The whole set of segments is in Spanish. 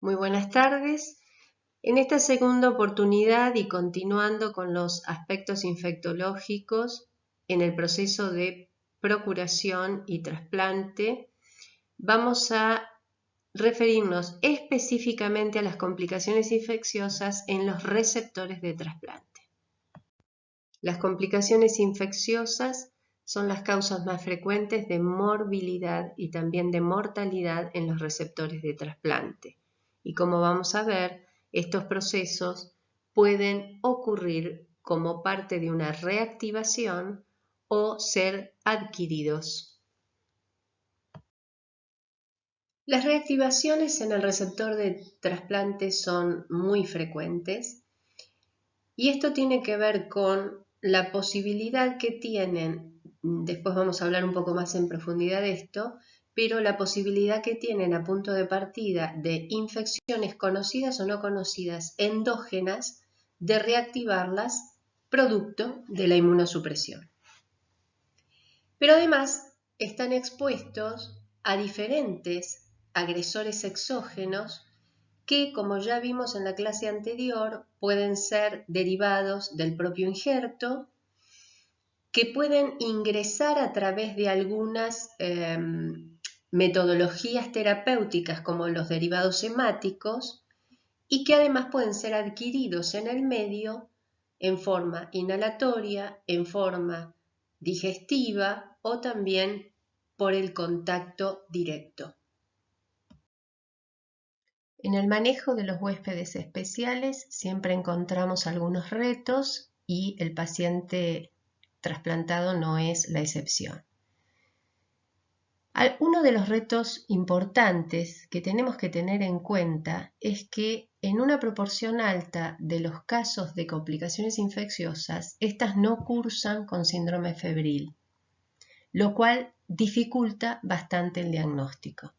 Muy buenas tardes. En esta segunda oportunidad y continuando con los aspectos infectológicos en el proceso de procuración y trasplante, vamos a referirnos específicamente a las complicaciones infecciosas en los receptores de trasplante. Las complicaciones infecciosas son las causas más frecuentes de morbilidad y también de mortalidad en los receptores de trasplante. Y como vamos a ver, estos procesos pueden ocurrir como parte de una reactivación o ser adquiridos. Las reactivaciones en el receptor de trasplante son muy frecuentes y esto tiene que ver con la posibilidad que tienen, después vamos a hablar un poco más en profundidad de esto, pero la posibilidad que tienen a punto de partida de infecciones conocidas o no conocidas endógenas de reactivarlas producto de la inmunosupresión. Pero además están expuestos a diferentes agresores exógenos que, como ya vimos en la clase anterior, pueden ser derivados del propio injerto, que pueden ingresar a través de algunas metodologías terapéuticas como los derivados hemáticos y que además pueden ser adquiridos en el medio en forma inhalatoria, en forma digestiva o también por el contacto directo. En el manejo de los huéspedes especiales siempre encontramos algunos retos y el paciente trasplantado no es la excepción. Uno de los retos importantes que tenemos que tener en cuenta es que en una proporción alta de los casos de complicaciones infecciosas, estas no cursan con síndrome febril, lo cual dificulta bastante el diagnóstico.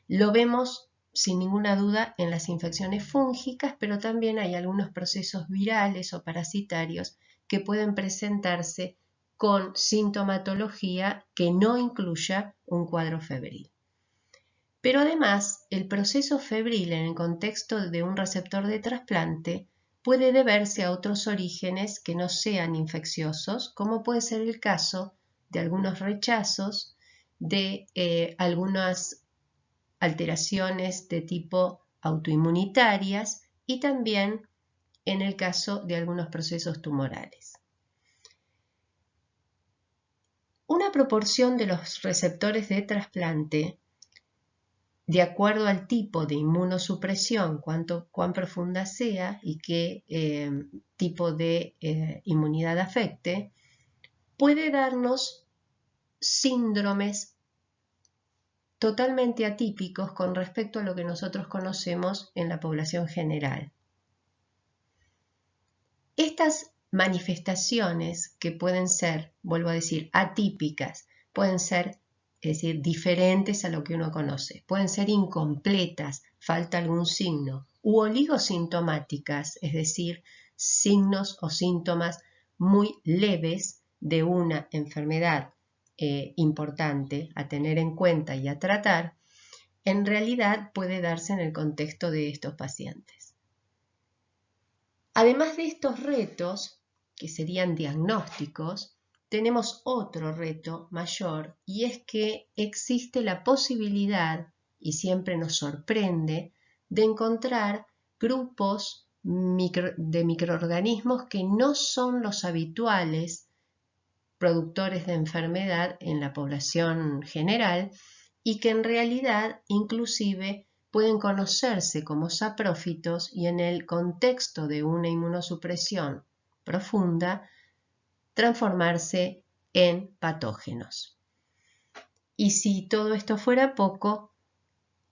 Lo vemos sin ninguna duda en las infecciones fúngicas, pero también hay algunos procesos virales o parasitarios que pueden presentarse con sintomatología que no incluya un cuadro febril. Pero además, el proceso febril en el contexto de un receptor de trasplante puede deberse a otros orígenes que no sean infecciosos, como puede ser el caso de algunos rechazos, de algunas alteraciones de tipo autoinmunitarias y también en el caso de algunos procesos tumorales. Una proporción de los receptores de trasplante, de acuerdo al tipo de inmunosupresión, cuán profunda sea y qué tipo de inmunidad afecte, puede darnos síndromes totalmente atípicos con respecto a lo que nosotros conocemos en la población general. Estas manifestaciones que pueden ser, vuelvo a decir, atípicas, pueden ser, es decir, diferentes a lo que uno conoce, pueden ser incompletas, falta algún signo, u oligosintomáticas, es decir, signos o síntomas muy leves de una enfermedad importante a tener en cuenta y a tratar, en realidad puede darse en el contexto de estos pacientes. Además de estos retos, que serían diagnósticos, tenemos otro reto mayor y es que existe la posibilidad, y siempre nos sorprende, de encontrar grupos de microorganismos que no son los habituales productores de enfermedad en la población general y que en realidad inclusive pueden conocerse como saprófitos y en el contexto de una inmunosupresión profunda transformarse en patógenos. Y si todo esto fuera poco,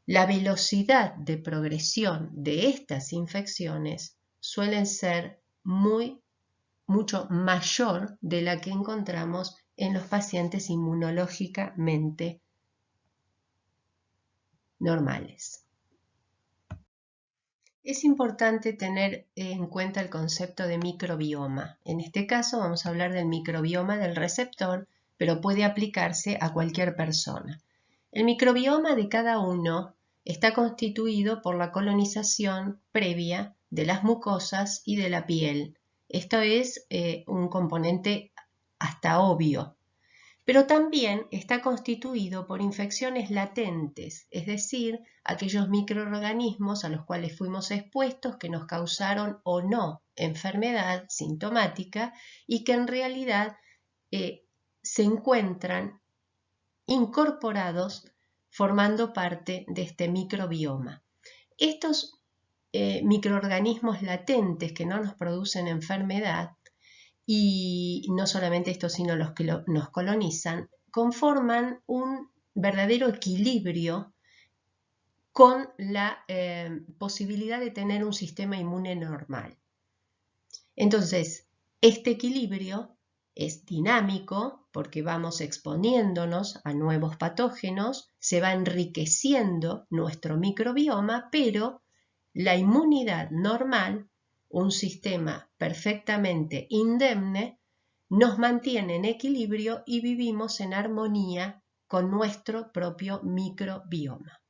la velocidad de progresión de estas infecciones suelen ser mucho mayor de la que encontramos en los pacientes inmunológicamente normales. Es importante tener en cuenta el concepto de microbioma. En este caso vamos a hablar del microbioma del receptor, pero puede aplicarse a cualquier persona. El microbioma de cada uno está constituido por la colonización previa de las mucosas y de la piel. Esto es un componente hasta obvio. Pero también está constituido por infecciones latentes, es decir, aquellos microorganismos a los cuales fuimos expuestos que nos causaron o no enfermedad sintomática y que en realidad se encuentran incorporados formando parte de este microbioma. Estos microorganismos latentes que no nos producen enfermedad, y no solamente estos, sino los que nos colonizan, conforman un verdadero equilibrio con la posibilidad de tener un sistema inmune normal. Entonces, este equilibrio es dinámico porque vamos exponiéndonos a nuevos patógenos, se va enriqueciendo nuestro microbioma, pero la inmunidad normal, un sistema perfectamente indemne, nos mantiene en equilibrio y vivimos en armonía con nuestro propio microbioma.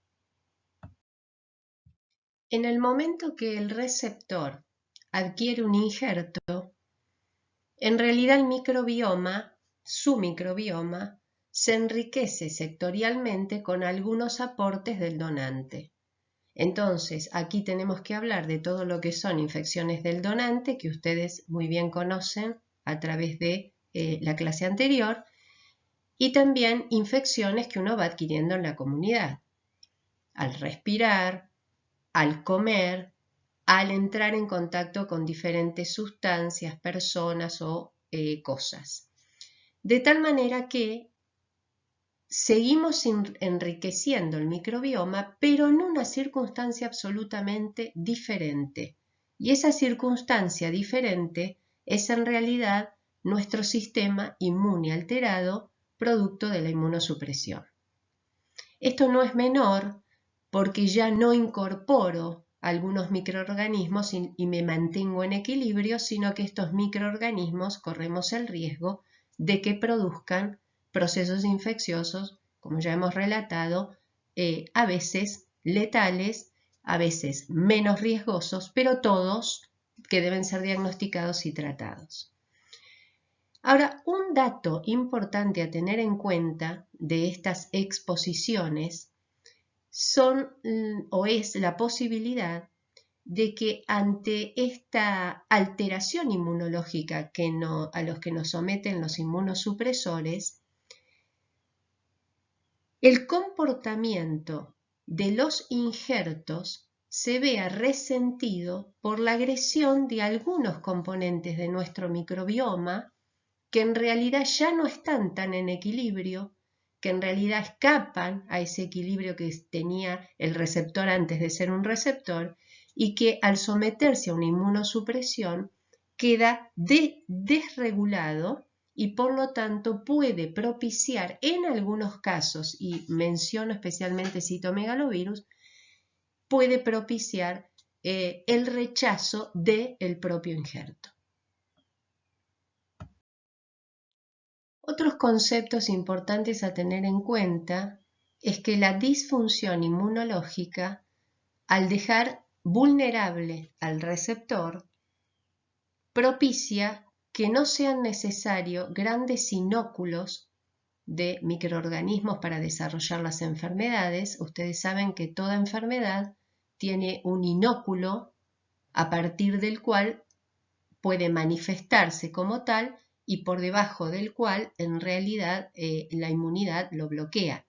En el momento que el receptor adquiere un injerto, en realidad el microbioma, su microbioma, se enriquece sectorialmente con algunos aportes del donante. Entonces, aquí tenemos que hablar de todo lo que son infecciones del donante, que ustedes muy bien conocen a través de la clase anterior, y también infecciones que uno va adquiriendo en la comunidad, al respirar, al comer, al entrar en contacto con diferentes sustancias, personas o cosas. De tal manera que seguimos enriqueciendo el microbioma, pero en una circunstancia absolutamente diferente. Y esa circunstancia diferente es en realidad nuestro sistema inmune alterado, producto de la inmunosupresión. Esto no es menor porque ya no incorporo algunos microorganismos y me mantengo en equilibrio, sino que estos microorganismos corremos el riesgo de que produzcan procesos infecciosos, como ya hemos relatado, a veces letales, a veces menos riesgosos, pero todos que deben ser diagnosticados y tratados. Ahora, un dato importante a tener en cuenta de estas exposiciones es la posibilidad de que ante esta alteración inmunológica a los que nos someten los inmunosupresores, el comportamiento de los injertos se vea resentido por la agresión de algunos componentes de nuestro microbioma que en realidad ya no están tan en equilibrio, que en realidad escapan a ese equilibrio que tenía el receptor antes de ser un receptor y que al someterse a una inmunosupresión queda desregulado y por lo tanto puede propiciar en algunos casos, y menciono especialmente citomegalovirus, puede propiciar el rechazo del propio injerto. Otros conceptos importantes a tener en cuenta es que la disfunción inmunológica, al dejar vulnerable al receptor, propicia que no sean necesarios grandes inóculos de microorganismos para desarrollar las enfermedades. Ustedes saben que toda enfermedad tiene un inóculo a partir del cual puede manifestarse como tal y por debajo del cual en realidad la inmunidad lo bloquea.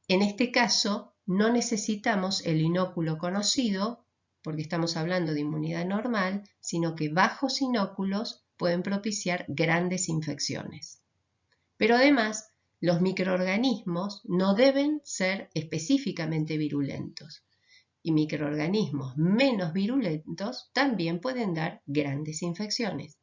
En este caso no necesitamos el inóculo conocido porque estamos hablando de inmunidad normal, sino que bajos inóculos pueden propiciar grandes infecciones. Pero además, los microorganismos no deben ser específicamente virulentos y microorganismos menos virulentos también pueden dar grandes infecciones.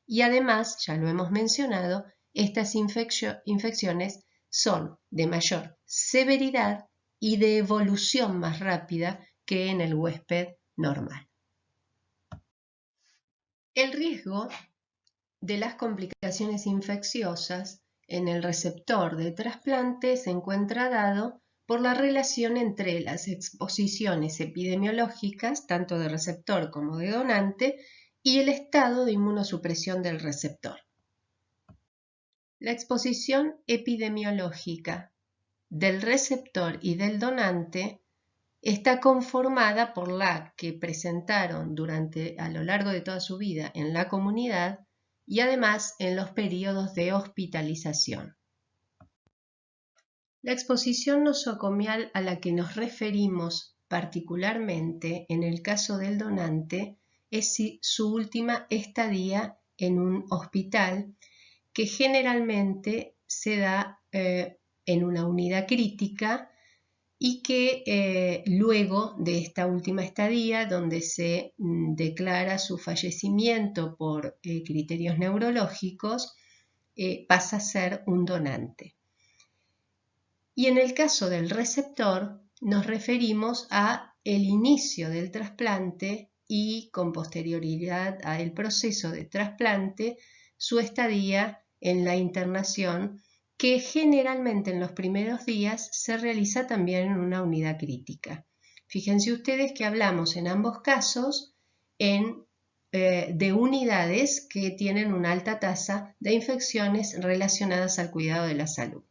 Y además, ya lo hemos mencionado, estas infecciones son de mayor severidad y de evolución más rápida que en el huésped normal. El riesgo de las complicaciones infecciosas en el receptor de trasplante se encuentra dado por la relación entre las exposiciones epidemiológicas, tanto de receptor como de donante, y el estado de inmunosupresión del receptor. La exposición epidemiológica del receptor y del donante está conformada por la que presentaron a lo largo de toda su vida en la comunidad y además en los periodos de hospitalización. La exposición nosocomial a la que nos referimos particularmente en el caso del donante es su última estadía en un hospital, que generalmente se da en una unidad crítica y que luego de esta última estadía, donde se declara su fallecimiento por criterios neurológicos, pasa a ser un donante. Y en el caso del receptor nos referimos a el inicio del trasplante y con posterioridad al proceso de trasplante, su estadía en la internación, que generalmente en los primeros días se realiza también en una unidad crítica. Fíjense ustedes que hablamos en ambos casos de unidades que tienen una alta tasa de infecciones relacionadas al cuidado de la salud.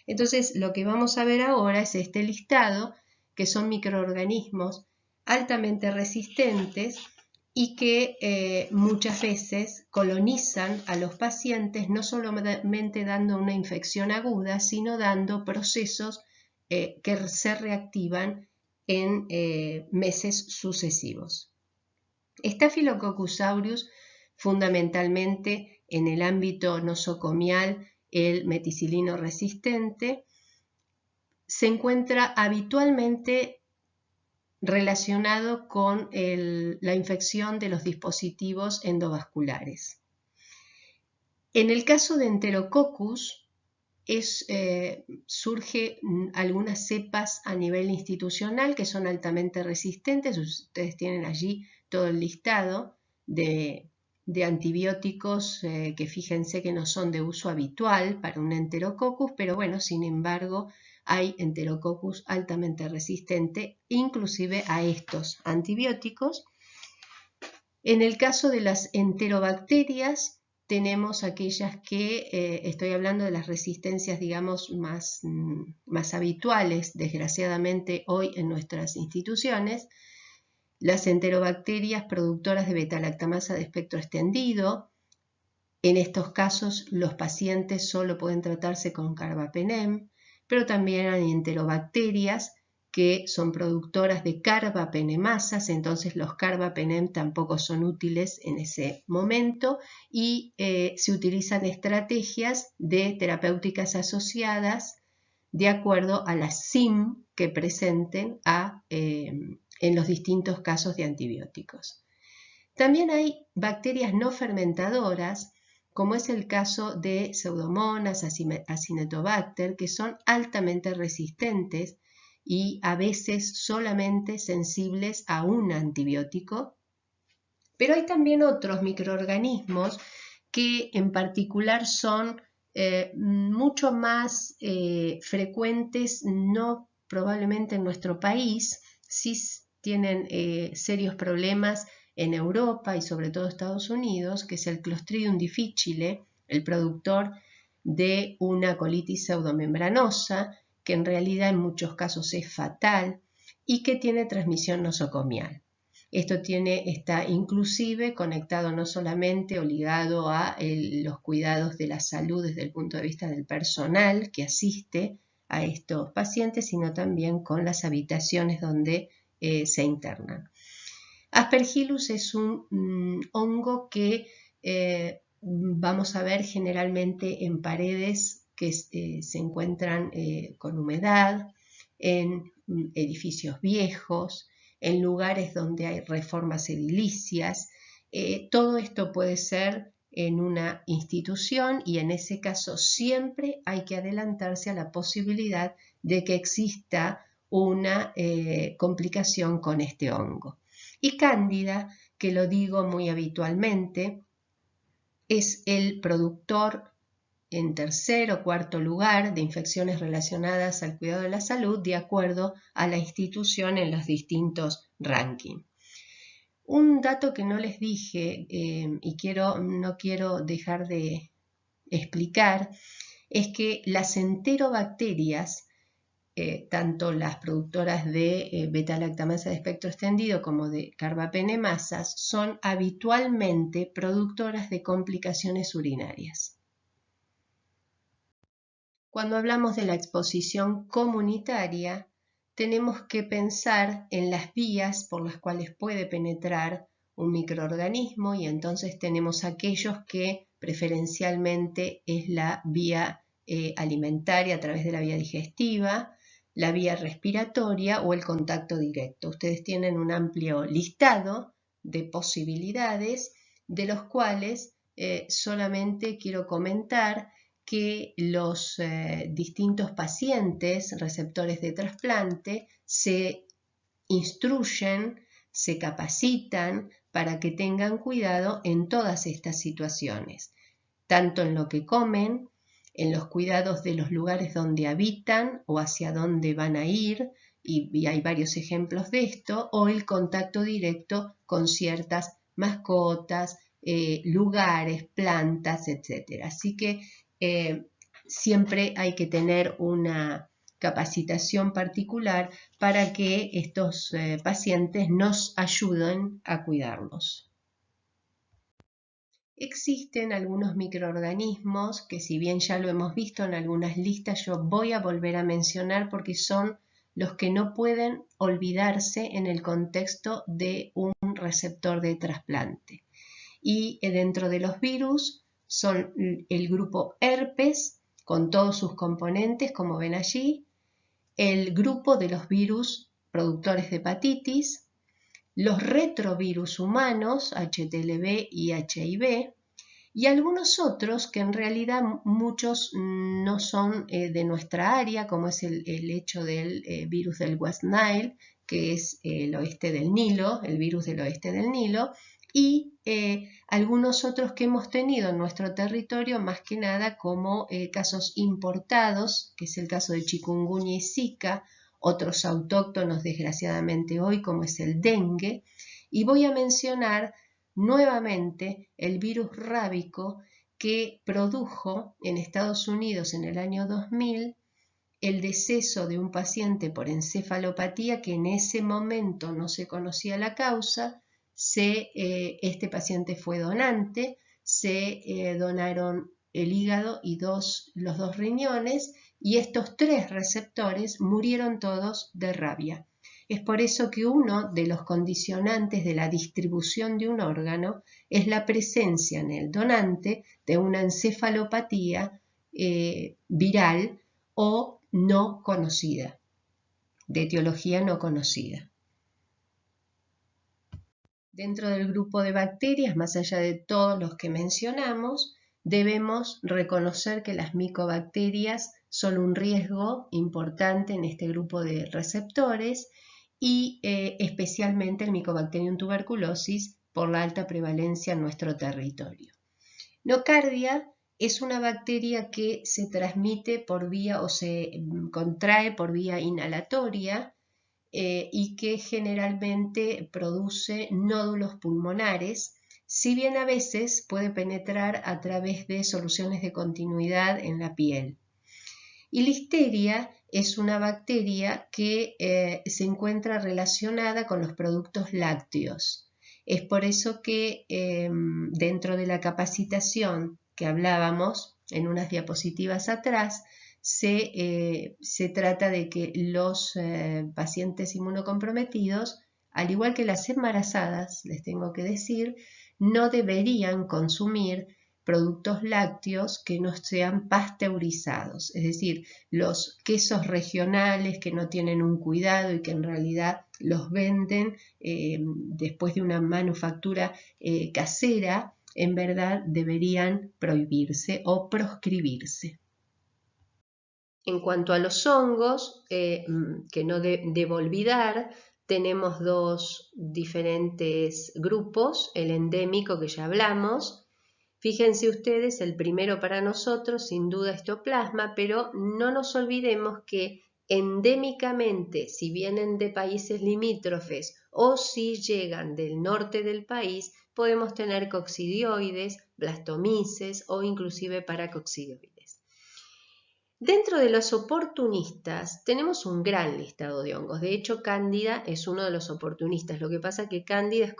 Entonces, lo que vamos a ver ahora es este listado, que son microorganismos altamente resistentes y que muchas veces colonizan a los pacientes, no solamente dando una infección aguda, sino dando procesos que se reactivan en meses sucesivos. Staphylococcus aureus, fundamentalmente en el ámbito nosocomial, el meticilino resistente, se encuentra habitualmente relacionado con la infección de los dispositivos endovasculares. En el caso de Enterococcus, surge algunas cepas a nivel institucional que son altamente resistentes. Ustedes tienen allí todo el listado de antibióticos que fíjense que no son de uso habitual para un Enterococcus, pero bueno, sin embargo, hay Enterococcus altamente resistente, inclusive a estos antibióticos. En el caso de las enterobacterias, tenemos aquellas que, estoy hablando de las resistencias, digamos, más habituales, desgraciadamente, hoy en nuestras instituciones. Las enterobacterias productoras de beta-lactamasa de espectro extendido. En estos casos, los pacientes solo pueden tratarse con carbapenem, pero también hay enterobacterias que son productoras de carbapenemasas, entonces los carbapenem tampoco son útiles en ese momento y se utilizan estrategias de terapéuticas asociadas de acuerdo a la SIM que presenten en los distintos casos de antibióticos. También hay bacterias no fermentadoras, como es el caso de Pseudomonas, Acinetobacter, que son altamente resistentes y a veces solamente sensibles a un antibiótico. Pero hay también otros microorganismos que en particular son mucho más frecuentes, no probablemente en nuestro país, sí tienen serios problemas en Europa y sobre todo Estados Unidos, que es el Clostridium difficile, el productor de una colitis pseudomembranosa, que en realidad en muchos casos es fatal y que tiene transmisión nosocomial. Esto está inclusive conectado no solamente o ligado a los cuidados de la salud desde el punto de vista del personal que asiste a estos pacientes, sino también con las habitaciones donde se internan. Aspergillus es un hongo que vamos a ver generalmente en paredes que se encuentran con humedad, en edificios viejos, en lugares donde hay reformas edilicias. Todo esto puede ser en una institución y en ese caso siempre hay que adelantarse a la posibilidad de que exista una complicación con este hongo. Y Cándida, que lo digo muy habitualmente, es el productor en tercer o cuarto lugar de infecciones relacionadas al cuidado de la salud de acuerdo a la institución en los distintos rankings. Un dato que no les dije y no quiero dejar de explicar es que las enterobacterias, tanto las productoras de beta-lactamasa de espectro extendido como de carbapenemasas, son habitualmente productoras de complicaciones urinarias. Cuando hablamos de la exposición comunitaria, tenemos que pensar en las vías por las cuales puede penetrar un microorganismo y entonces tenemos aquellos que preferencialmente es la vía alimentaria a través de la vía digestiva, la vía respiratoria o el contacto directo. Ustedes tienen un amplio listado de posibilidades de los cuales solamente quiero comentar que los distintos pacientes receptores de trasplante se instruyen, se capacitan para que tengan cuidado en todas estas situaciones, tanto en lo que comen, en los cuidados de los lugares donde habitan o hacia dónde van a ir, y hay varios ejemplos de esto, o el contacto directo con ciertas mascotas, lugares, plantas, etc. Así que siempre hay que tener una capacitación particular para que estos pacientes nos ayuden a cuidarlos. Existen algunos microorganismos que, si bien ya lo hemos visto en algunas listas, yo voy a volver a mencionar porque son los que no pueden olvidarse en el contexto de un receptor de trasplante. Y dentro de los virus son el grupo herpes, con todos sus componentes, como ven allí, el grupo de los virus productores de hepatitis, los retrovirus humanos, HTLV y HIV, y algunos otros que en realidad muchos no son de nuestra área, como es el hecho del virus del West Nile, que es el oeste del Nilo, el virus del oeste del Nilo, y algunos otros que hemos tenido en nuestro territorio, más que nada como casos importados, que es el caso de chikungunya y zika, otros autóctonos desgraciadamente hoy, como es el dengue, y voy a mencionar nuevamente el virus rábico que produjo en Estados Unidos en el año 2000 el deceso de un paciente por encefalopatía que en ese momento no se conocía la causa. Este paciente fue donante, se donaron el hígado y los dos riñones, y estos 3 receptores murieron todos de rabia. Es por eso que uno de los condicionantes de la distribución de un órgano es la presencia en el donante de una encefalopatía viral o no conocida, de etiología no conocida. Dentro del grupo de bacterias, más allá de todos los que mencionamos, debemos reconocer que las micobacterias son un riesgo importante en este grupo de receptores y especialmente el Mycobacterium tuberculosis por la alta prevalencia en nuestro territorio. Nocardia es una bacteria que se transmite por vía o se contrae por vía inhalatoria y que generalmente produce nódulos pulmonares, si bien a veces puede penetrar a través de soluciones de continuidad en la piel. Y Listeria es una bacteria que se encuentra relacionada con los productos lácteos. Es por eso que dentro de la capacitación que hablábamos en unas diapositivas atrás, se trata de que los pacientes inmunocomprometidos, al igual que las embarazadas, les tengo que decir, no deberían consumir productos lácteos que no sean pasteurizados, es decir, los quesos regionales que no tienen un cuidado y que en realidad los venden después de una manufactura casera, en verdad deberían prohibirse o proscribirse. En cuanto a los hongos, que no debo olvidar, tenemos 2 diferentes grupos, el endémico que ya hablamos, Fíjense ustedes, el primero para nosotros, sin duda, histoplasma, pero no nos olvidemos que endémicamente, si vienen de países limítrofes o si llegan del norte del país, podemos tener coccidioides, blastomices o inclusive paracoccidioides. Dentro de los oportunistas tenemos un gran listado de hongos. De hecho, Cándida es uno de los oportunistas. Lo que pasa es que Cándida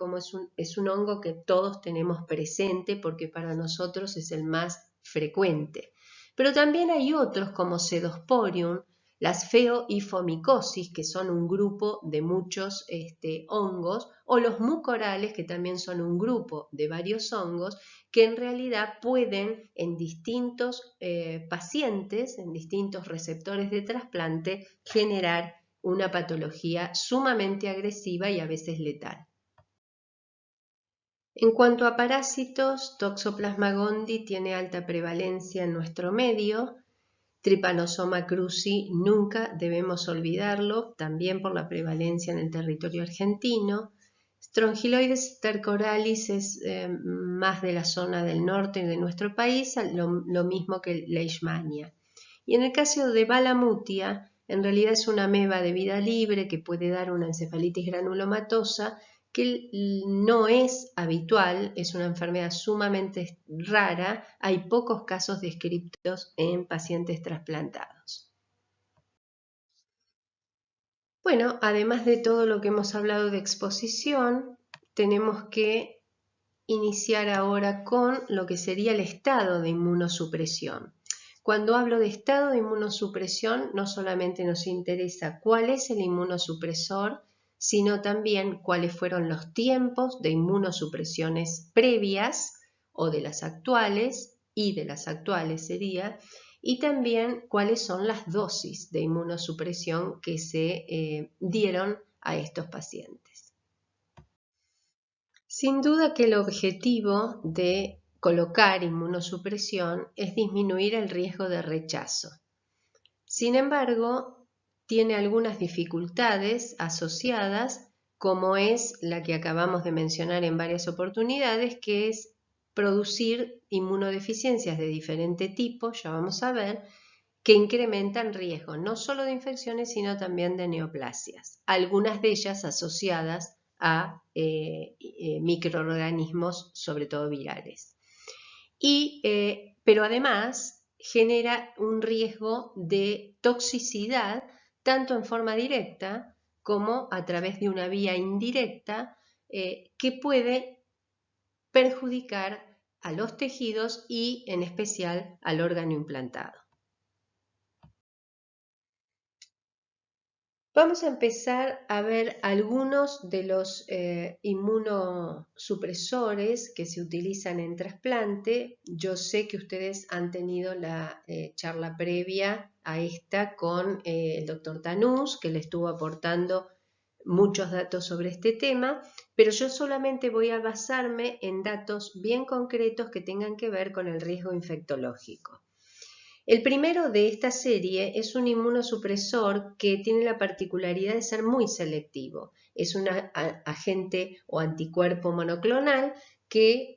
es un hongo que todos tenemos presente porque para nosotros es el más frecuente. Pero también hay otros como Pseudosporium, las Phaeohyphomycosis, que son un grupo de muchos hongos, o los mucorales, que también son un grupo de varios hongos, que en realidad pueden en distintos pacientes, en distintos receptores de trasplante, generar una patología sumamente agresiva y a veces letal. En cuanto a parásitos, Toxoplasma gondii tiene alta prevalencia en nuestro medio. Trypanosoma cruzi nunca debemos olvidarlo, también por la prevalencia en el territorio argentino. Strongyloides stercoralis es más de la zona del norte de nuestro país, lo mismo que Leishmania. Y en el caso de Balamutia, en realidad es una ameba de vida libre que puede dar una encefalitis granulomatosa, que no es habitual, es una enfermedad sumamente rara, hay pocos casos descritos en pacientes trasplantados. Bueno, además de todo lo que hemos hablado de exposición, tenemos que iniciar ahora con lo que sería el estado de inmunosupresión. Cuando hablo de estado de inmunosupresión, no solamente nos interesa cuál es el inmunosupresor, sino también cuáles fueron los tiempos de inmunosupresiones previas o de las actuales, y de las actuales sería, y también cuáles son las dosis de inmunosupresión que se dieron a estos pacientes. Sin duda que el objetivo de colocar inmunosupresión es disminuir el riesgo de rechazo. Sin embargo, tiene algunas dificultades asociadas, como es la que acabamos de mencionar en varias oportunidades, que es producir inmunodeficiencias de diferente tipo, ya vamos a ver, que incrementan riesgo no solo de infecciones, sino también de neoplasias, algunas de ellas asociadas a microorganismos, sobre todo virales. Pero además genera un riesgo de toxicidad, tanto en forma directa como a través de una vía indirecta, que puede perjudicar a los tejidos y en especial al órgano implantado. Vamos a empezar a ver algunos de los inmunosupresores que se utilizan en trasplante. Yo sé que ustedes han tenido la charla previa a esta con el doctor Tanús, que le estuvo aportando muchos datos sobre este tema, pero yo solamente voy a basarme en datos bien concretos que tengan que ver con el riesgo infectológico. El primero de esta serie es un inmunosupresor que tiene la particularidad de ser muy selectivo. Es un agente o anticuerpo monoclonal que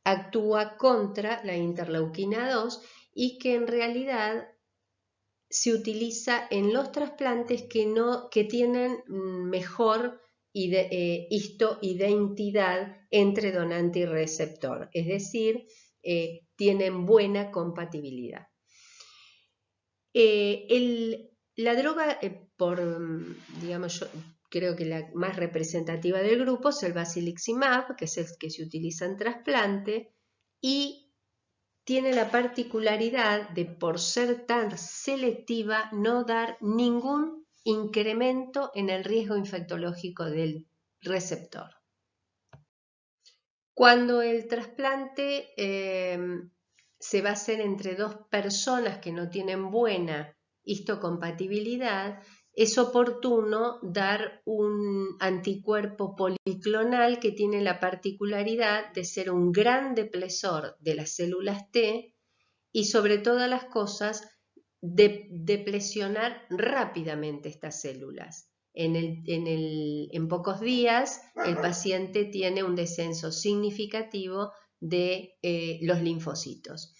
actúa contra la interleuquina 2 y que en realidad se utiliza en los trasplantes que tienen mejor histoidentidad entre donante y receptor, es decir, tienen buena compatibilidad. La droga, digamos, yo creo que la más representativa del grupo es el Basiliximab, que es el que se utiliza en trasplante y tiene la particularidad de, por ser tan selectiva, no dar ningún incremento en el riesgo infectológico del receptor. Cuando el trasplante se va a hacer entre dos personas que no tienen buena histocompatibilidad, es oportuno dar un anticuerpo policlonal que tiene la particularidad de ser un gran depresor de las células T y sobre todas las cosas de deplesionar rápidamente estas células. En pocos días el paciente tiene un descenso significativo de los linfocitos.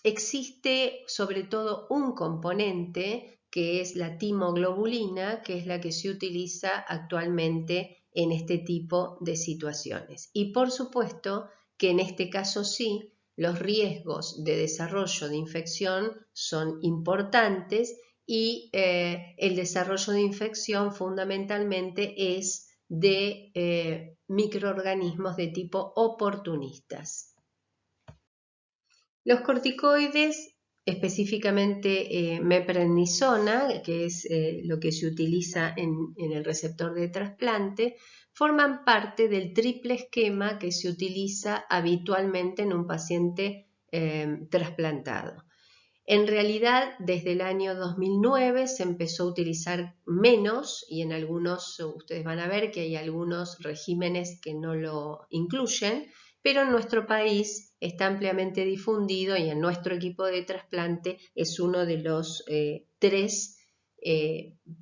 Existe sobre todo un componente que es la timoglobulina, que es la que se utiliza actualmente en este tipo de situaciones. Y por supuesto que en este caso sí, los riesgos de desarrollo de infección son importantes y el desarrollo de infección fundamentalmente es de microorganismos de tipo oportunistas. Los corticoides, específicamente meprednisona, que es lo que se utiliza en el receptor de trasplante, forman parte del triple esquema que se utiliza habitualmente en un paciente trasplantado. En realidad, desde el año 2009 se empezó a utilizar menos y en algunos, ustedes van a ver que hay algunos regímenes que no lo incluyen, pero en nuestro país está ampliamente difundido y en nuestro equipo de trasplante es uno de los tres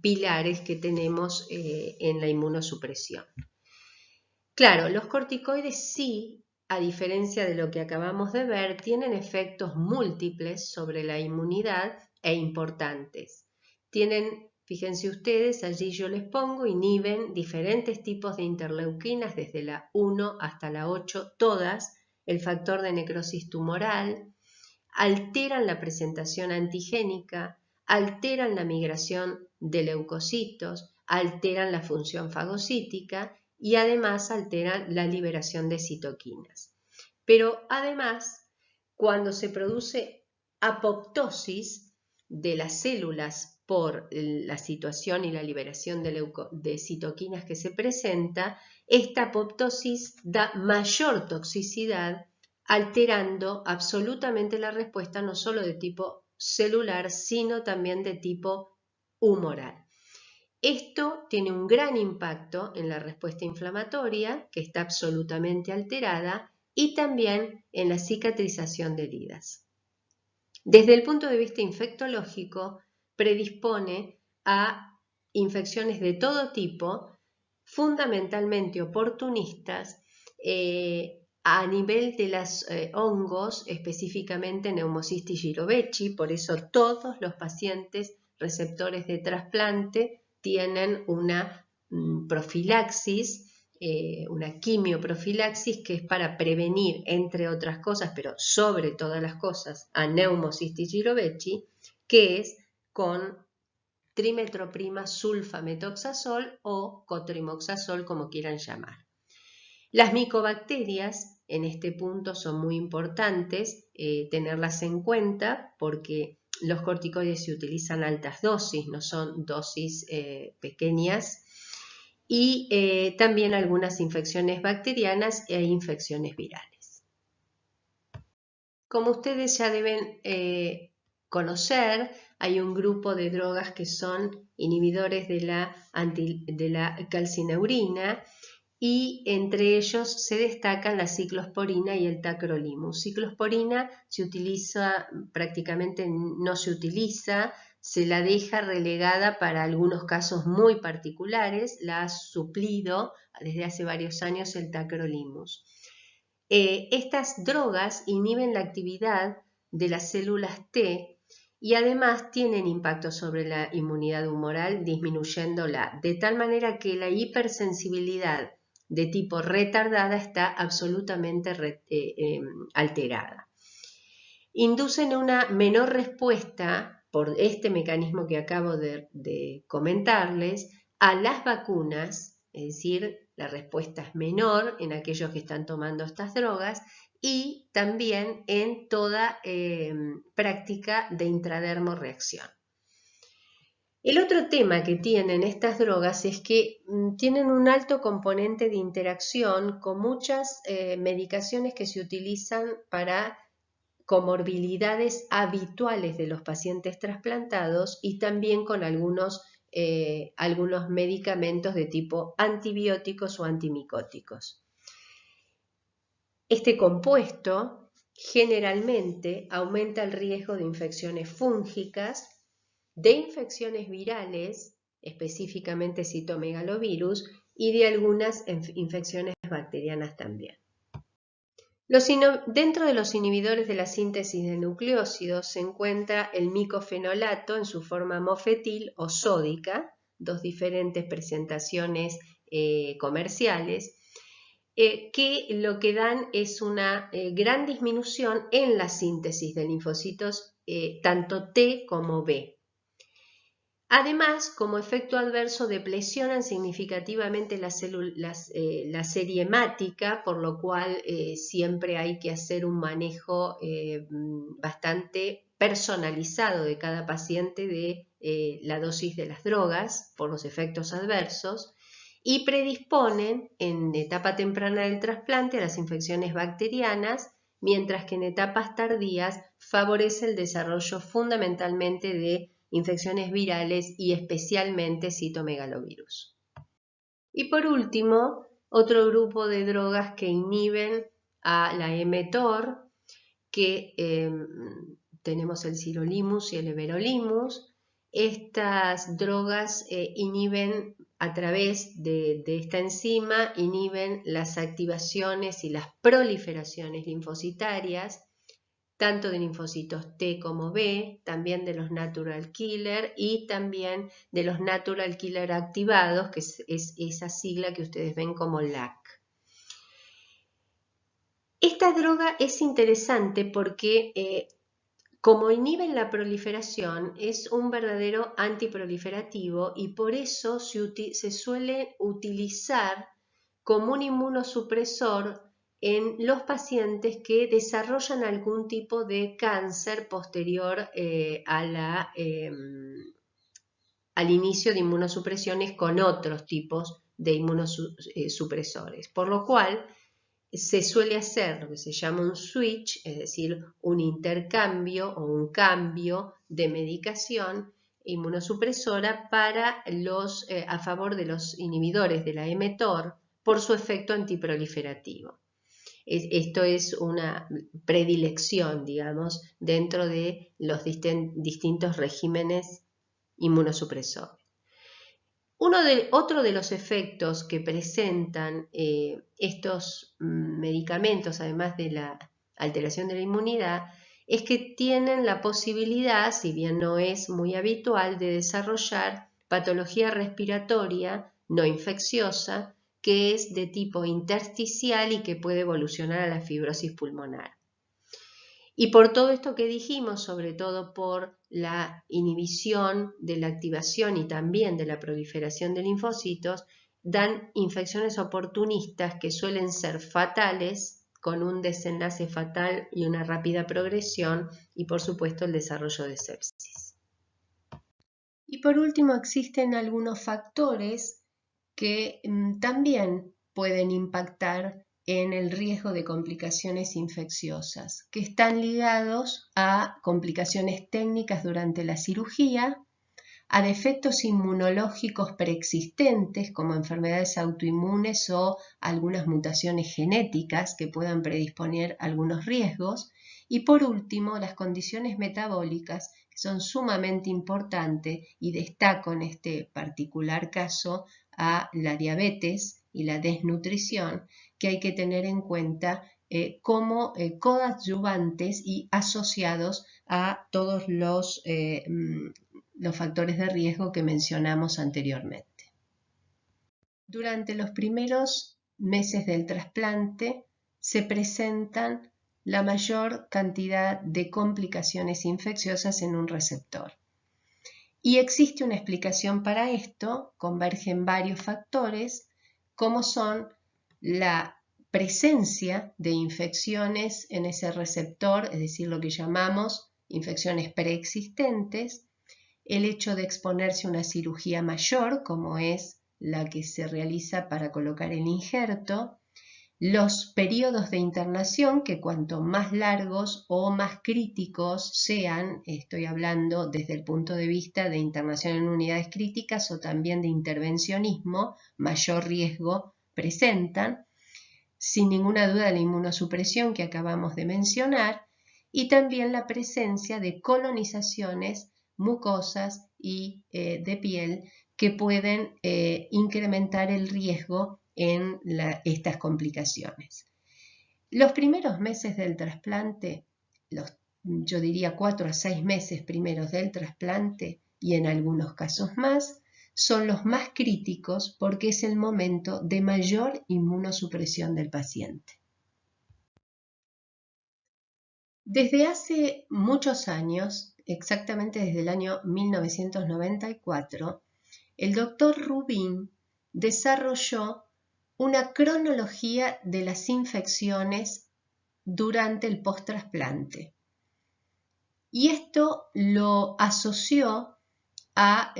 pilares que tenemos en la inmunosupresión. Claro, los corticoides sí, a diferencia de lo que acabamos de ver, tienen efectos múltiples sobre la inmunidad e importantes. Fíjense ustedes, allí yo les pongo, inhiben diferentes tipos de interleuquinas, desde la 1 hasta la 8, todas, el factor de necrosis tumoral, alteran la presentación antigénica, alteran la migración de leucocitos, alteran la función fagocítica y además alteran la liberación de citoquinas. Pero además, cuando se produce apoptosis de las células por la situación y la liberación de citoquinas que se presenta, esta apoptosis da mayor toxicidad, alterando absolutamente la respuesta no solo de tipo celular, sino también de tipo humoral. Esto tiene un gran impacto en la respuesta inflamatoria, que está absolutamente alterada, y también en la cicatrización de heridas. Desde el punto de vista infectológico, predispone a infecciones de todo tipo, fundamentalmente oportunistas, a nivel de los hongos, específicamente Pneumocystis jirovecii. Por eso todos los pacientes receptores de trasplante tienen una profilaxis, una quimioprofilaxis, que es para prevenir, entre otras cosas, pero sobre todas las cosas, a Pneumocystis jirovecii, que es con trimetroprima sulfametoxazol o cotrimoxazol, como quieran llamar. Las micobacterias en este punto son muy importantes tenerlas en cuenta, porque los corticoides se utilizan a altas dosis, no son dosis pequeñas, y también algunas infecciones bacterianas e infecciones virales. Como ustedes ya deben conocer, hay un grupo de drogas que son inhibidores de la calcineurina, y entre ellos se destacan la ciclosporina y el tacrolimus. Ciclosporina se utiliza, prácticamente no se utiliza, se la deja relegada para algunos casos muy particulares, la ha suplido desde hace varios años el tacrolimus. Estas drogas inhiben la actividad de las células T y además tienen impacto sobre la inmunidad humoral, disminuyéndola, de tal manera que la hipersensibilidad de tipo retardada está absolutamente alterada. Inducen una menor respuesta, por este mecanismo que acabo de comentarles, a las vacunas, es decir, la respuesta es menor en aquellos que están tomando estas drogas, y también en toda práctica de intradermorreacción. El otro tema que tienen estas drogas es que tienen un alto componente de interacción con muchas medicaciones que se utilizan para comorbilidades habituales de los pacientes trasplantados, y también con algunos medicamentos de tipo antibióticos o antimicóticos. Este compuesto generalmente aumenta el riesgo de infecciones fúngicas, de infecciones virales, específicamente citomegalovirus, y de algunas infecciones bacterianas también. Dentro de los inhibidores de la síntesis de nucleósidos se encuentra el micofenolato en su forma mofetil o sódica, dos diferentes presentaciones comerciales, que lo que dan es una gran disminución en la síntesis de linfocitos tanto T como B. Además, como efecto adverso, depresionan significativamente la serie hemática, por lo cual siempre hay que hacer un manejo bastante personalizado de cada paciente de la dosis de las drogas por los efectos adversos, y predisponen en etapa temprana del trasplante a las infecciones bacterianas, mientras que en etapas tardías favorece el desarrollo fundamentalmente de infecciones virales y especialmente citomegalovirus. Y por último, otro grupo de drogas que inhiben a la mTOR, que tenemos el sirolimus y el everolimus. Estas drogas inhiben a través de esta enzima, inhiben las activaciones y las proliferaciones linfocitarias, tanto de linfocitos T como B, también de los natural killer y también de los natural killer activados, que es esa sigla que ustedes ven como LAC. Esta droga es interesante porque como inhiben la proliferación, es un verdadero antiproliferativo y por eso se suele utilizar como un inmunosupresor en los pacientes que desarrollan algún tipo de cáncer posterior al inicio de inmunosupresiones con otros tipos de inmunosupresores, por lo cual se suele hacer lo que se llama un switch, es decir, un intercambio o un cambio de medicación inmunosupresora para a favor de los inhibidores de la mTOR por su efecto antiproliferativo. Esto es una predilección, digamos, dentro de los distintos regímenes inmunosupresores. Otro de los efectos que presentan estos medicamentos, además de la alteración de la inmunidad, es que tienen la posibilidad, si bien no es muy habitual, de desarrollar patología respiratoria no infecciosa, que es de tipo intersticial y que puede evolucionar a la fibrosis pulmonar. Y por todo esto que dijimos, sobre todo por la inhibición de la activación y también de la proliferación de linfocitos, dan infecciones oportunistas que suelen ser fatales, con un desenlace fatal y una rápida progresión, y por supuesto el desarrollo de sepsis. Y por último, existen algunos factores que también pueden impactar en el riesgo de complicaciones infecciosas, que están ligados a complicaciones técnicas durante la cirugía, a defectos inmunológicos preexistentes como enfermedades autoinmunes o algunas mutaciones genéticas que puedan predisponer algunos riesgos, y por último las condiciones metabólicas que son sumamente importantes, y destaco en este particular caso a la diabetes y la desnutrición, que hay que tener en cuenta como coadyuvantes y asociados a todos los factores de riesgo que mencionamos anteriormente. Durante los primeros meses del trasplante se presentan la mayor cantidad de complicaciones infecciosas en un receptor. Y existe una explicación para esto, convergen varios factores, como son la presencia de infecciones en ese receptor, es decir, lo que llamamos infecciones preexistentes, el hecho de exponerse a una cirugía mayor, como es la que se realiza para colocar el injerto, los periodos de internación, que cuanto más largos o más críticos sean, estoy hablando desde el punto de vista de internación en unidades críticas o también de intervencionismo, mayor riesgo presentan, sin ninguna duda la inmunosupresión que acabamos de mencionar, y también la presencia de colonizaciones mucosas y de piel que pueden incrementar el riesgo en estas complicaciones. Los primeros meses del trasplante, yo diría 4 a 6 meses primeros del trasplante y en algunos casos más, son los más críticos porque es el momento de mayor inmunosupresión del paciente. Desde hace muchos años, exactamente desde el año 1994, el doctor Rubin desarrolló una cronología de las infecciones durante el post-trasplante. Y esto lo asoció a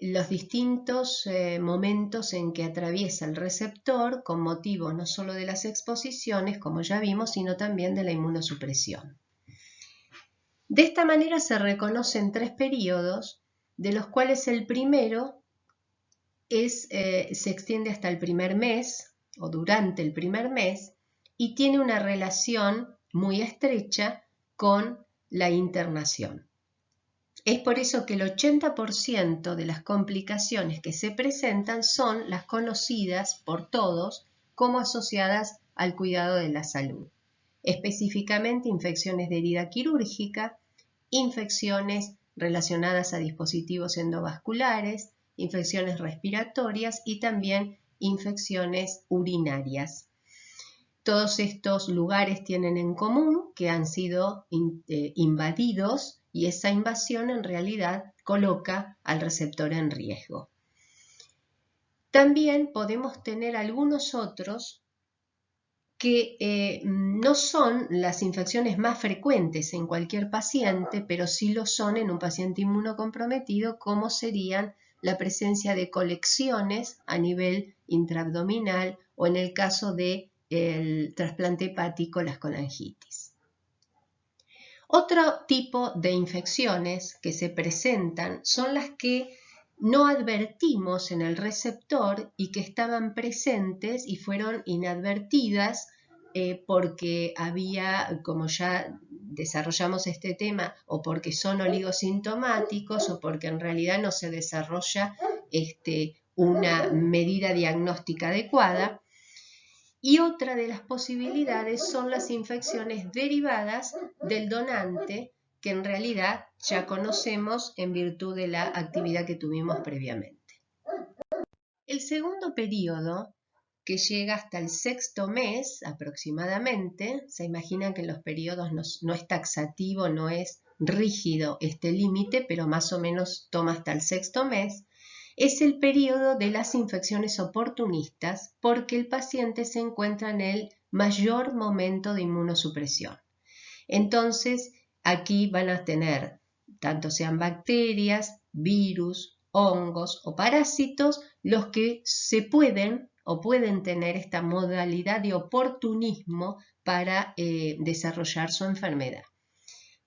los distintos momentos en que atraviesa el receptor con motivo no solo de las exposiciones, como ya vimos, sino también de la inmunosupresión. De esta manera se reconocen 3 periodos, de los cuales el primero se extiende hasta el primer mes o durante el primer mes y tiene una relación muy estrecha con la internación. Es por eso que el 80% de las complicaciones que se presentan son las conocidas por todos como asociadas al cuidado de la salud. Específicamente infecciones de herida quirúrgica, infecciones relacionadas a dispositivos endovasculares, infecciones respiratorias y también infecciones urinarias. Todos estos lugares tienen en común que han sido invadidos y esa invasión en realidad coloca al receptor en riesgo. También podemos tener algunos otros que no son las infecciones más frecuentes en cualquier paciente, pero sí lo son en un paciente inmunocomprometido, como serían la presencia de colecciones a nivel intraabdominal o en el caso del trasplante hepático, las colangitis. Otro tipo de infecciones que se presentan son las que no advertimos en el receptor y que estaban presentes y fueron inadvertidas porque había, como ya desarrollamos este tema, o porque son oligosintomáticos o porque en realidad no se desarrolla una medida diagnóstica adecuada. Y otra de las posibilidades son las infecciones derivadas del donante, que en realidad ya conocemos en virtud de la actividad que tuvimos previamente. El segundo periodo, que llega hasta el 6º mes aproximadamente, se imaginan que en los periodos no es taxativo, no es rígido este límite, pero más o menos toma hasta el 6º mes, es el periodo de las infecciones oportunistas porque el paciente se encuentra en el mayor momento de inmunosupresión. Entonces, aquí van a tener, tanto sean bacterias, virus, hongos o parásitos, los que se pueden o pueden tener esta modalidad de oportunismo para desarrollar su enfermedad.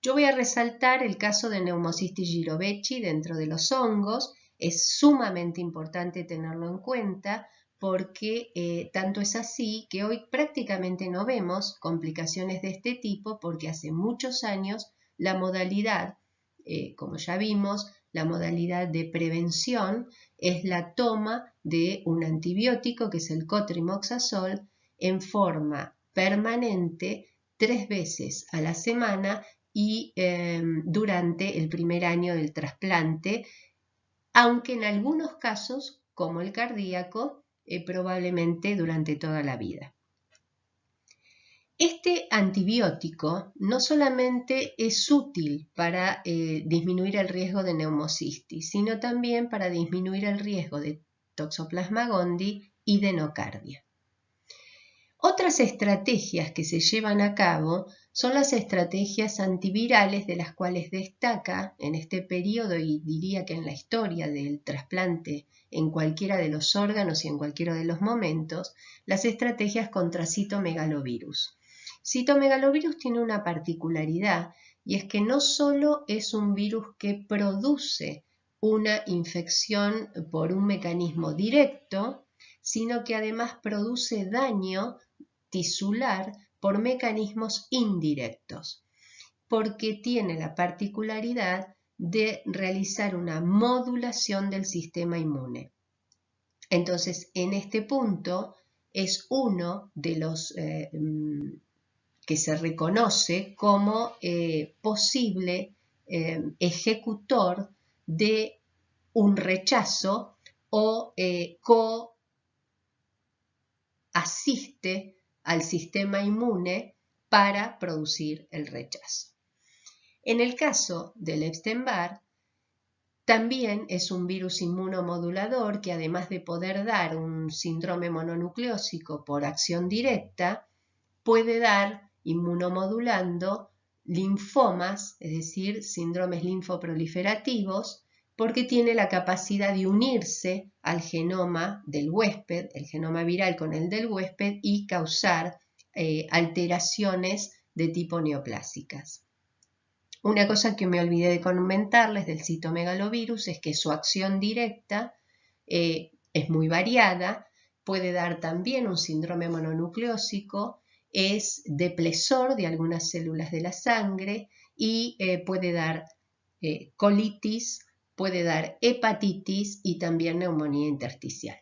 Yo voy a resaltar el caso de Pneumocystis jirovecii dentro de los hongos. Es sumamente importante tenerlo en cuenta porque tanto es así que hoy prácticamente no vemos complicaciones de este tipo porque hace muchos años la modalidad, como ya vimos, la modalidad de prevención es la toma de un antibiótico que es el cotrimoxazol en forma permanente 3 veces a la semana y durante el primer año del trasplante, aunque en algunos casos, como el cardíaco, probablemente durante toda la vida. Este antibiótico no solamente es útil para disminuir el riesgo de neumocistis, sino también para disminuir el riesgo de Toxoplasma gondii y de nocardia. Otras estrategias que se llevan a cabo son las estrategias antivirales, de las cuales destaca en este periodo y diría que en la historia del trasplante en cualquiera de los órganos y en cualquiera de los momentos, las estrategias contra citomegalovirus. Citomegalovirus tiene una particularidad y es que no solo es un virus que produce una infección por un mecanismo directo, sino que además produce daño tisular por mecanismos indirectos, porque tiene la particularidad de realizar una modulación del sistema inmune. Entonces, en este punto es uno de los que se reconoce como posible ejecutor de un rechazo o coasiste al sistema inmune para producir el rechazo. En el caso del Epstein-Barr, también es un virus inmunomodulador que, además de poder dar un síndrome mononucleósico por acción directa, puede dar, inmunomodulando, linfomas, es decir, síndromes linfoproliferativos, porque tiene la capacidad de unirse al genoma del huésped, el genoma viral con el del huésped, y causar alteraciones de tipo neoplásicas. Una cosa que me olvidé de comentarles del citomegalovirus es que su acción directa es muy variada, puede dar también un síndrome mononucleósico, es depresor de algunas células de la sangre y puede dar colitis, puede dar hepatitis y también neumonía intersticial.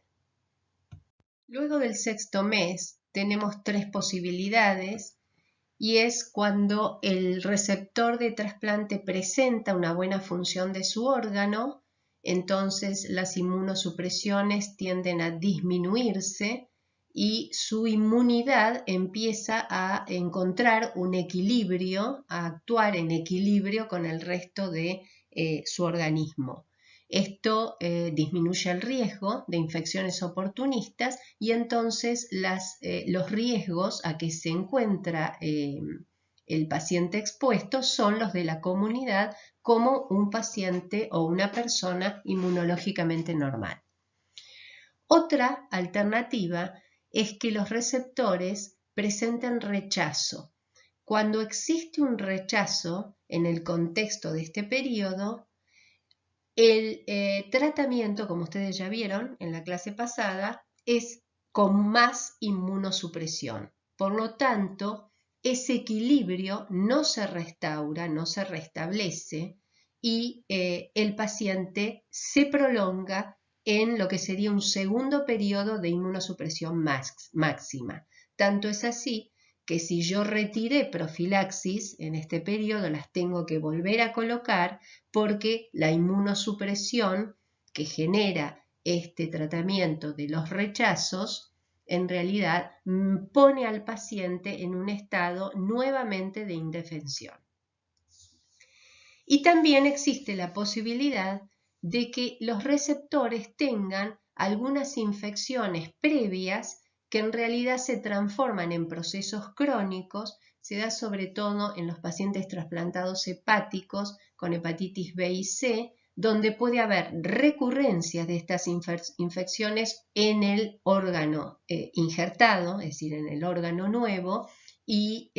Luego del 6º mes tenemos 3 posibilidades, y es cuando el receptor de trasplante presenta una buena función de su órgano, entonces las inmunosupresiones tienden a disminuirse y su inmunidad empieza a encontrar un equilibrio, a actuar en equilibrio con el resto de su organismo. Esto disminuye el riesgo de infecciones oportunistas y entonces los riesgos a que se encuentra el paciente expuesto son los de la comunidad como un paciente o una persona inmunológicamente normal. Otra alternativa es que los receptores presenten rechazo. Cuando existe un rechazo en el contexto de este periodo, el tratamiento, como ustedes ya vieron en la clase pasada, es con más inmunosupresión. Por lo tanto, ese equilibrio no se restaura, no se restablece y el paciente se prolonga en lo que sería un segundo periodo de inmunosupresión máxima. Tanto es así que si yo retiré profilaxis en este periodo, las tengo que volver a colocar porque la inmunosupresión que genera este tratamiento de los rechazos en realidad pone al paciente en un estado nuevamente de indefensión. Y también existe la posibilidad de que los receptores tengan algunas infecciones previas que en realidad se transforman en procesos crónicos. Se da sobre todo en los pacientes trasplantados hepáticos con hepatitis B y C, donde puede haber recurrencias de estas infecciones en el órgano injertado, es decir, en el órgano nuevo, y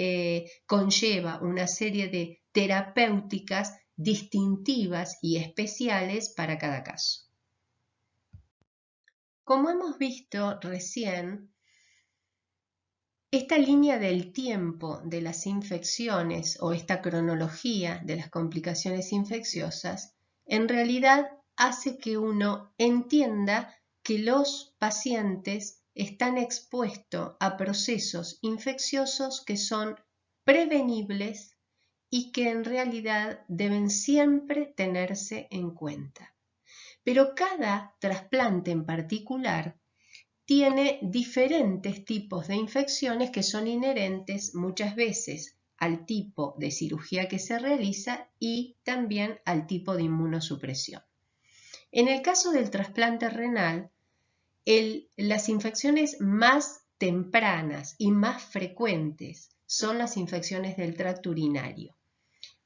conlleva una serie de terapéuticas distintivas y especiales para cada caso. Como hemos visto recién, esta línea del tiempo de las infecciones o esta cronología de las complicaciones infecciosas en realidad hace que uno entienda que los pacientes están expuestos a procesos infecciosos que son prevenibles y que en realidad deben siempre tenerse en cuenta. Pero cada trasplante en particular tiene diferentes tipos de infecciones que son inherentes muchas veces al tipo de cirugía que se realiza y también al tipo de inmunosupresión. En el caso del trasplante renal, las infecciones más tempranas y más frecuentes son las infecciones del tracto urinario.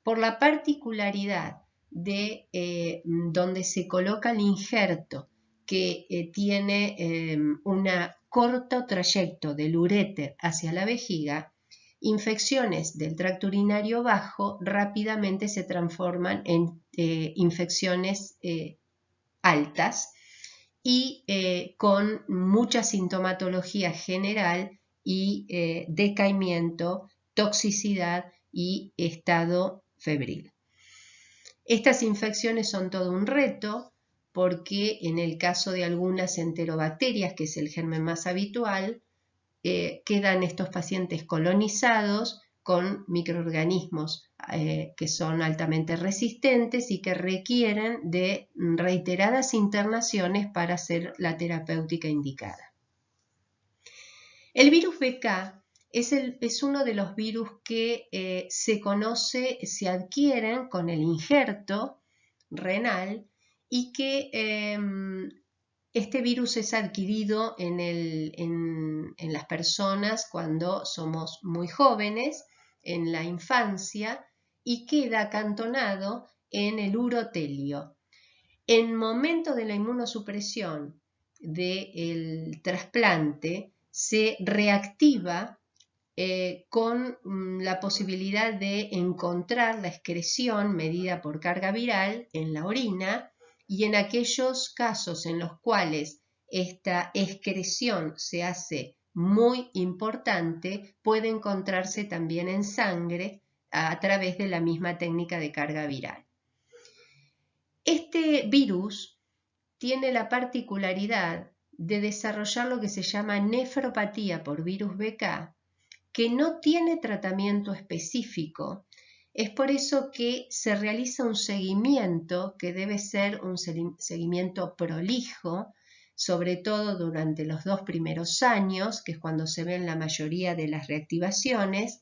Por la particularidad de donde se coloca el injerto, que tiene un corto trayecto del uréter hacia la vejiga, infecciones del tracto urinario bajo rápidamente se transforman en infecciones altas y con mucha sintomatología general y decaimiento, toxicidad y estado febril. Estas infecciones son todo un reto porque en el caso de algunas enterobacterias, que es el germen más habitual, quedan estos pacientes colonizados con microorganismos que son altamente resistentes y que requieren de reiteradas internaciones para hacer la terapéutica indicada. El virus BK es uno de los virus que se adquieren con el injerto renal y que este virus es adquirido en las personas cuando somos muy jóvenes, en la infancia, y queda acantonado en el urotelio. En momento de la inmunosupresión del trasplante, se reactiva con la posibilidad de encontrar la excreción medida por carga viral en la orina, y en aquellos casos en los cuales esta excreción se hace muy importante, puede encontrarse también en sangre a través de la misma técnica de carga viral. Este virus tiene la particularidad de desarrollar lo que se llama nefropatía por virus BK, que no tiene tratamiento específico. Es por eso que se realiza un seguimiento que debe ser un seguimiento prolijo, sobre todo durante los 2 primeros años, que es cuando se ven la mayoría de las reactivaciones,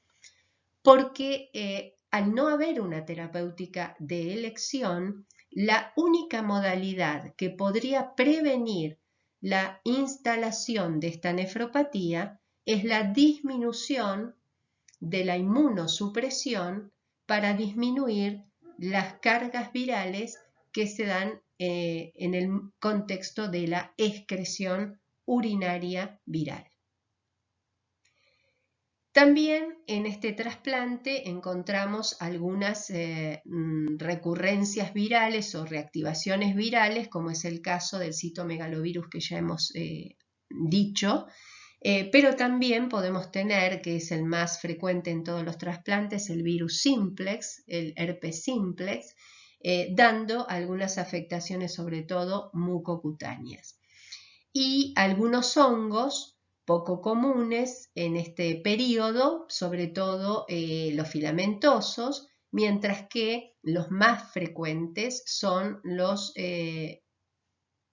porque al no haber una terapéutica de elección, la única modalidad que podría prevenir la instalación de esta nefropatía es la disminución de la inmunosupresión para disminuir las cargas virales que se dan en el contexto de la excreción urinaria viral. También en este trasplante encontramos algunas recurrencias virales o reactivaciones virales, como es el caso del citomegalovirus que ya hemos dicho, pero también podemos tener, que es el más frecuente en todos los trasplantes, el virus simplex, el herpes simplex, dando algunas afectaciones sobre todo mucocutáneas. Y algunos hongos poco comunes en este periodo, sobre todo los filamentosos, mientras que los más frecuentes son los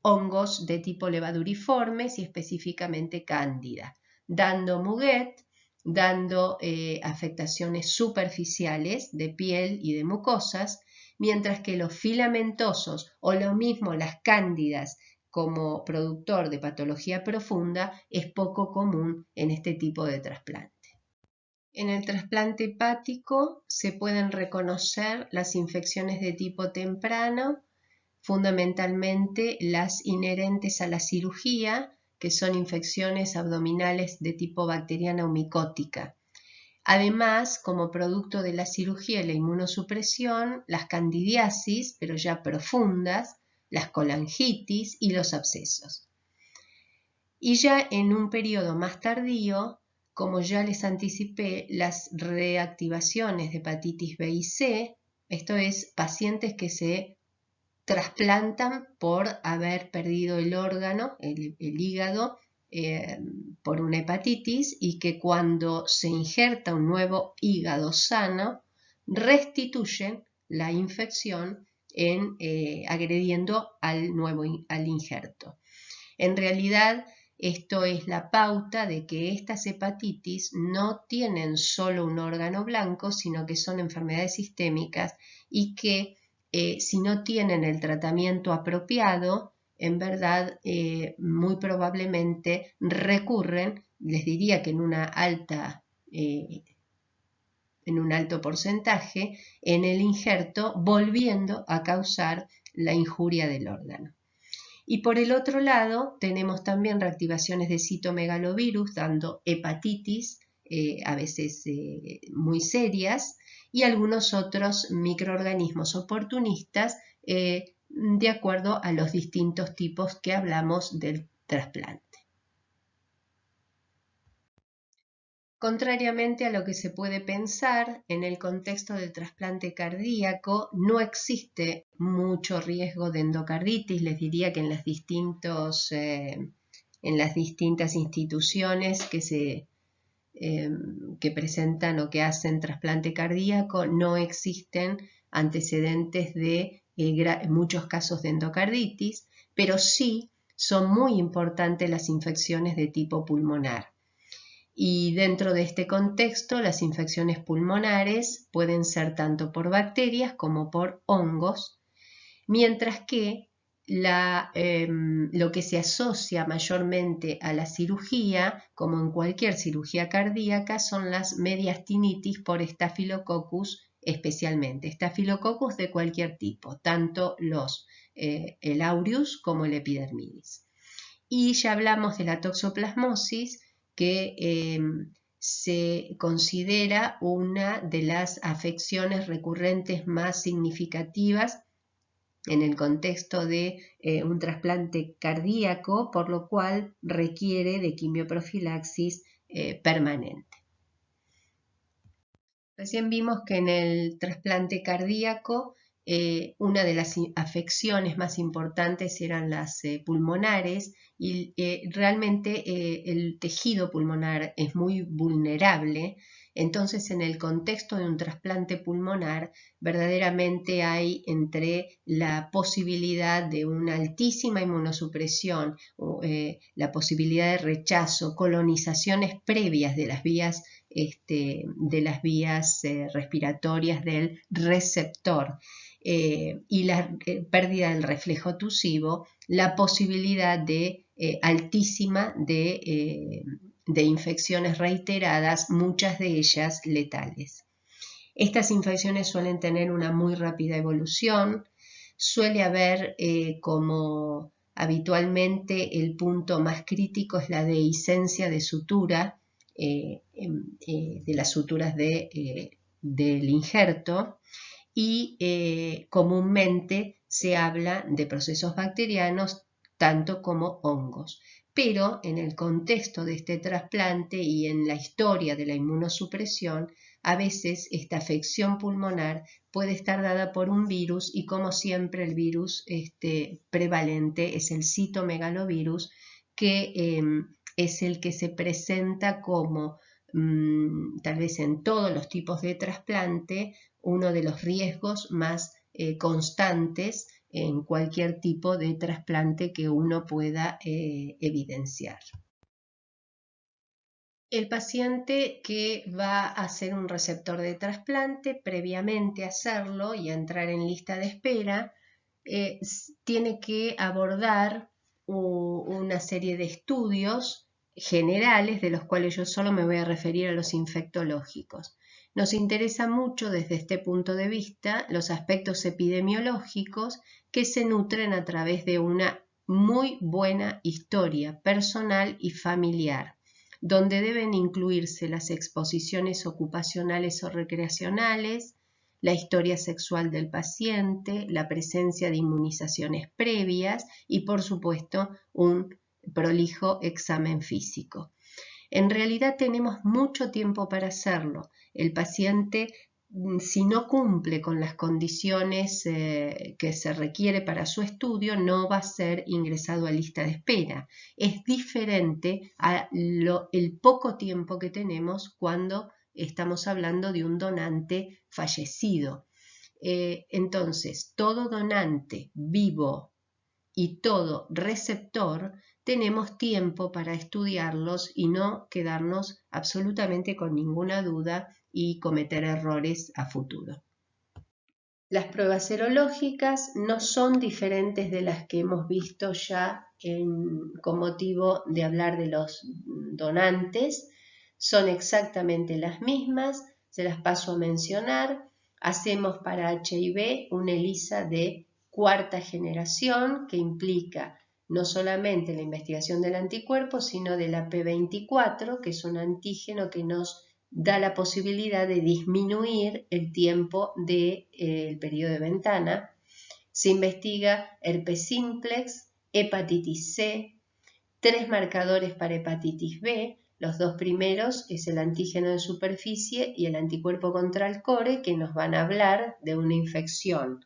hongos de tipo levaduriformes y específicamente cándida, dando muguet, dando afectaciones superficiales de piel y de mucosas, mientras que los filamentosos o lo mismo las cándidas como productor de patología profunda es poco común en este tipo de trasplante. En el trasplante hepático se pueden reconocer las infecciones de tipo temprano, fundamentalmente las inherentes a la cirugía, que son infecciones abdominales de tipo bacteriana o micótica. Además, como producto de la cirugía y la inmunosupresión, las candidiasis, pero ya profundas, las colangitis y los abscesos. Y ya en un periodo más tardío, como ya les anticipé, las reactivaciones de hepatitis B y C, esto es, pacientes que se trasplantan por haber perdido el órgano, el hígado, por una hepatitis, y que cuando se injerta un nuevo hígado sano, restituyen la infección agrediendo al injerto. En realidad, esto es la pauta de que estas hepatitis no tienen solo un órgano blanco, sino que son enfermedades sistémicas y que si no tienen el tratamiento apropiado, en verdad muy probablemente recurren, les diría que en un alto porcentaje, en el injerto, volviendo a causar la injuria del órgano. Y por el otro lado, tenemos también reactivaciones de citomegalovirus, dando hepatitis, a veces muy serias, y algunos otros microorganismos oportunistas, de acuerdo a los distintos tipos que hablamos del trasplante. Contrariamente a lo que se puede pensar, en el contexto del trasplante cardíaco no existe mucho riesgo de endocarditis. Les diría que en las distintas instituciones que se que presentan o que hacen trasplante cardíaco no existen antecedentes de muchos casos de endocarditis, pero sí son muy importantes las infecciones de tipo pulmonar. Y dentro de este contexto, las infecciones pulmonares pueden ser tanto por bacterias como por hongos, mientras que lo que se asocia mayormente a la cirugía, como en cualquier cirugía cardíaca, son las mediastinitis por Staphylococcus especialmente. Staphylococcus de cualquier tipo, tanto el aureus como el epidermidis. Y ya hablamos de la toxoplasmosis, que se considera una de las afecciones recurrentes más significativas en el contexto de un trasplante cardíaco, por lo cual requiere de quimioprofilaxis permanente. Recién vimos que en el trasplante cardíaco una de las afecciones más importantes eran las pulmonares y realmente el tejido pulmonar es muy vulnerable. Entonces, en el contexto de un trasplante pulmonar, verdaderamente hay entre la posibilidad de una altísima inmunosupresión, la posibilidad de rechazo, colonizaciones previas de las vías respiratorias del receptor y la pérdida del reflejo tusivo, la posibilidad de altísima de infecciones reiteradas, muchas de ellas letales. Estas infecciones suelen tener una muy rápida evolución, suele haber como habitualmente el punto más crítico es la dehiscencia de sutura, de las suturas del injerto, y comúnmente se habla de procesos bacterianos tanto como hongos. Pero en el contexto de este trasplante y en la historia de la inmunosupresión, a veces esta afección pulmonar puede estar dada por un virus y como siempre el virus prevalente es el citomegalovirus, que es el que se presenta como tal vez en todos los tipos de trasplante uno de los riesgos más constantes en cualquier tipo de trasplante que uno pueda evidenciar. El paciente que va a ser un receptor de trasplante, previamente a hacerlo y a entrar en lista de espera, tiene que abordar una serie de estudios generales, de los cuales yo solo me voy a referir a los infectológicos. Nos interesa mucho desde este punto de vista los aspectos epidemiológicos que se nutren a través de una muy buena historia personal y familiar, donde deben incluirse las exposiciones ocupacionales o recreacionales, la historia sexual del paciente, la presencia de inmunizaciones previas y, por supuesto, un prolijo examen físico. En realidad tenemos mucho tiempo para hacerlo. El paciente, si no cumple con las condiciones que se requiere para su estudio, no va a ser ingresado a lista de espera. Es diferente el poco tiempo que tenemos cuando estamos hablando de un donante fallecido. Entonces, todo donante vivo y todo receptor tenemos tiempo para estudiarlos y no quedarnos absolutamente con ninguna duda y cometer errores a futuro. Las pruebas serológicas no son diferentes de las que hemos visto ya con motivo de hablar de los donantes. Son exactamente las mismas, se las paso a mencionar. Hacemos para HIV una ELISA de cuarta generación que implica no solamente la investigación del anticuerpo, sino de la P24, que es un antígeno que nos da la posibilidad de disminuir el tiempo del periodo de ventana. Se investiga herpes simplex, hepatitis C, 3 marcadores para hepatitis B. Los 2 primeros es el antígeno de superficie y el anticuerpo contra el core, que nos van a hablar de una infección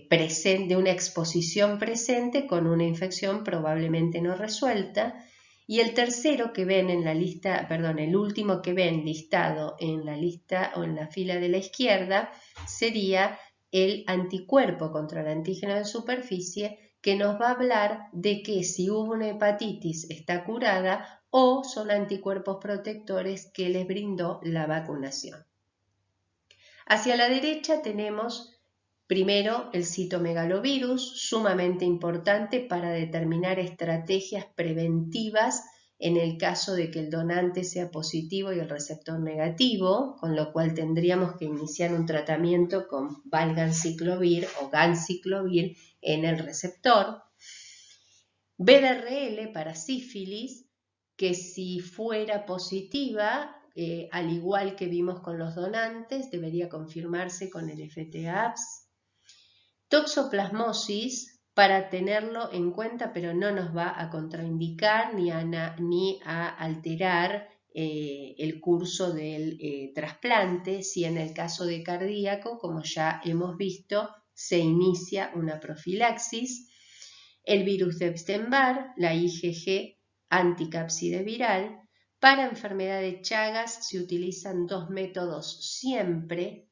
presente, de una exposición presente con una infección probablemente no resuelta. Y el tercero que ven en la lista, perdón, el último que ven listado en la lista o en la fila de la izquierda sería el anticuerpo contra el antígeno de superficie, que nos va a hablar de que si hubo una hepatitis está curada o son anticuerpos protectores que les brindó la vacunación. Hacia la derecha tenemos primero el citomegalovirus, sumamente importante para determinar estrategias preventivas en el caso de que el donante sea positivo y el receptor negativo, con lo cual tendríamos que iniciar un tratamiento con valganciclovir o ganciclovir en el receptor. VRL para sífilis, que si fuera positiva, al igual que vimos con los donantes, debería confirmarse con el FT-APS. Toxoplasmosis, para tenerlo en cuenta, pero no nos va a contraindicar ni a alterar el curso del trasplante, si en el caso de cardíaco, como ya hemos visto, se inicia una profilaxis. El virus de Epstein-Barr, la IgG anticápside viral. Para enfermedad de Chagas se utilizan dos métodos siempre.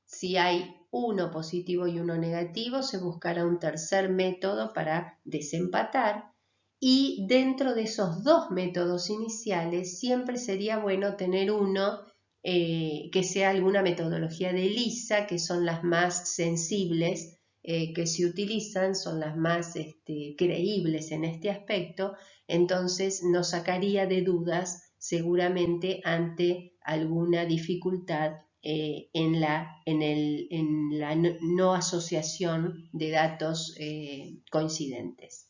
Si hay uno positivo y uno negativo, se buscará un tercer método para desempatar. Y dentro de esos dos métodos iniciales, siempre sería bueno tener uno que sea alguna metodología de ELISA, que son las más sensibles que se utilizan, son las más creíbles en este aspecto. Entonces nos sacaría de dudas seguramente ante alguna dificultad en la no asociación de datos coincidentes.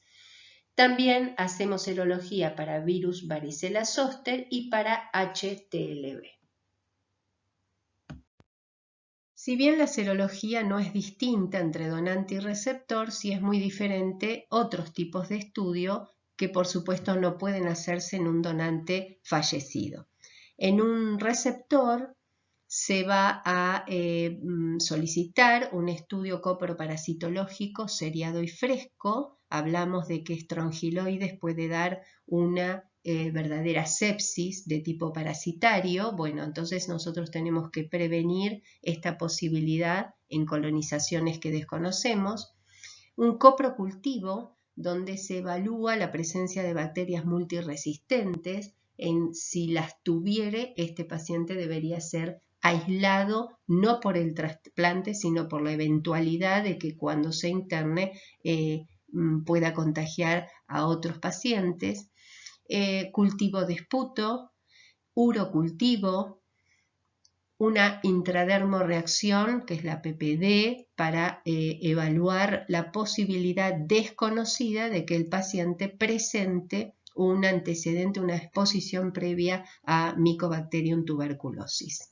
También hacemos serología para virus varicela zoster y para HTLV. Si bien la serología no es distinta entre donante y receptor, sí es muy diferente otros tipos de estudio que por supuesto no pueden hacerse en un donante fallecido. En un receptor se va a solicitar un estudio coproparasitológico seriado y fresco. Hablamos de que estrongiloides puede dar una verdadera sepsis de tipo parasitario. Bueno, entonces nosotros tenemos que prevenir esta posibilidad en colonizaciones que desconocemos. Un coprocultivo donde se evalúa la presencia de bacterias multiresistentes. Si las tuviere, este paciente debería ser aislado no por el trasplante, sino por la eventualidad de que cuando se interne pueda contagiar a otros pacientes. Cultivo de esputo, urocultivo, una intradermoreacción, que es la PPD, para evaluar la posibilidad desconocida de que el paciente presente un antecedente, una exposición previa a Mycobacterium tuberculosis.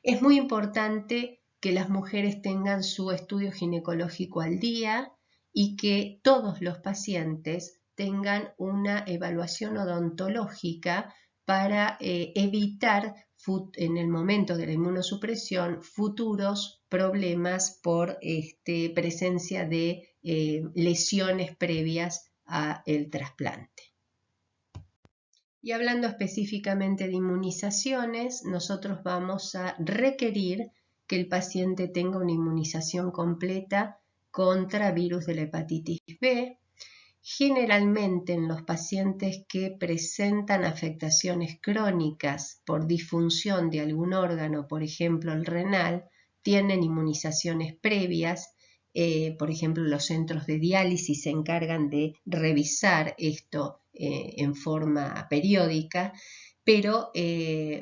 Es muy importante que las mujeres tengan su estudio ginecológico al día y que todos los pacientes tengan una evaluación odontológica para evitar en el momento de la inmunosupresión futuros problemas por presencia de lesiones previas al trasplante. Y hablando específicamente de inmunizaciones, nosotros vamos a requerir que el paciente tenga una inmunización completa contra virus de la hepatitis B. Generalmente en los pacientes que presentan afectaciones crónicas por disfunción de algún órgano, por ejemplo el renal, tienen inmunizaciones previas. Por ejemplo, los centros de diálisis se encargan de revisar esto en forma periódica, pero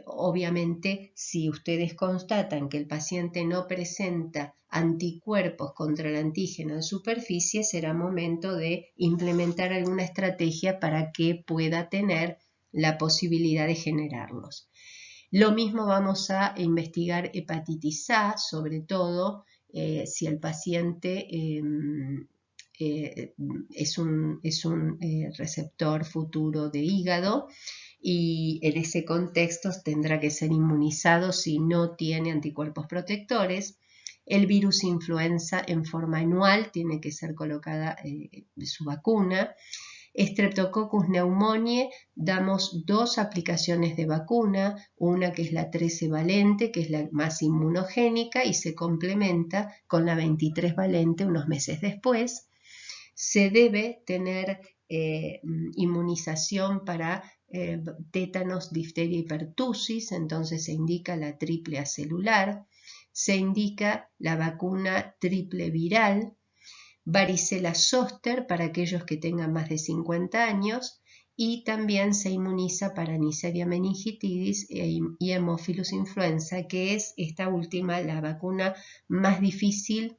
obviamente si ustedes constatan que el paciente no presenta anticuerpos contra el antígeno de superficie, será momento de implementar alguna estrategia para que pueda tener la posibilidad de generarlos. Lo mismo vamos a investigar hepatitis A, sobre todo si el paciente es un receptor futuro de hígado, y en ese contexto tendrá que ser inmunizado si no tiene anticuerpos protectores. El virus influenza en forma anual tiene que ser colocada su vacuna. Streptococcus pneumoniae damos 2 aplicaciones de vacuna, una que es la 13 valente, que es la más inmunogénica y se complementa con la 23 valente unos meses después. Se debe tener inmunización para tétanos, difteria y pertusis, entonces se indica la triple acelular, se indica la vacuna triple viral, varicela zoster para aquellos que tengan más de 50 años y también se inmuniza para Neisseria meningitidis y Haemophilus influenza, que es esta última la vacuna más difícil